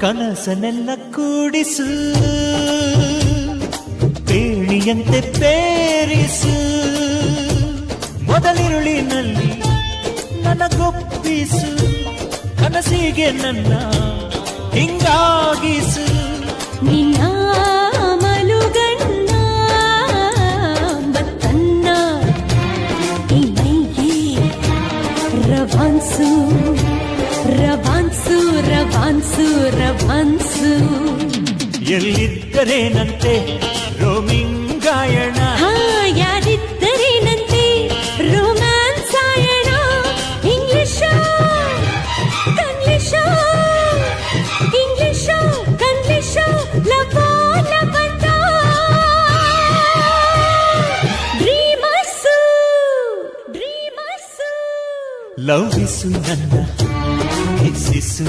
ಕನಸನೆಲ್ಲ ಕೂಡಿಸು, ಪೇಳಿಯಂತೆ ಪೇರಿಸು, ಮೊದಲಿರುಳಿನಲ್ಲಿ ನನಗೊಪ್ಪಿಸು, ಕನಸಿಗೆ ನನ್ನ ಹಿಂಗಾಗಿಸು. ನಿನ್ನ ಮಲುಗಣ್ಣ ಬತ್ತನ್ನ ಈ ಮೈಗೆ ರವಾನ್ಸು ರವಾನ್ಸು ರವಾನ್ಸು ರವಾನ್ಸು. ಎಲ್ಲಿದ್ದರೇನಂತೆ ರೋಮಿಂಗಾಯಣ, ಯಾರಿದ್ದರೇನಂತೆ ರೋಮ್ಯಾನ್ಸ್ ಆಯಣ. ಇಂಗ್ಲಿಷೋ ಕಂಗ್ಲಿಷೋ ಇಂಗ್ಲಿಷೋ ಕಂಗ್ಲಿಷೋ ಲವೋ ಲವಂತ. ಡ್ರೀಮರ್ಸು ಡ್ರೀಮರ್ಸು. ಲವ್ವಿಸು ನನ್ನ, ಕಿಸ್ಸಿಸು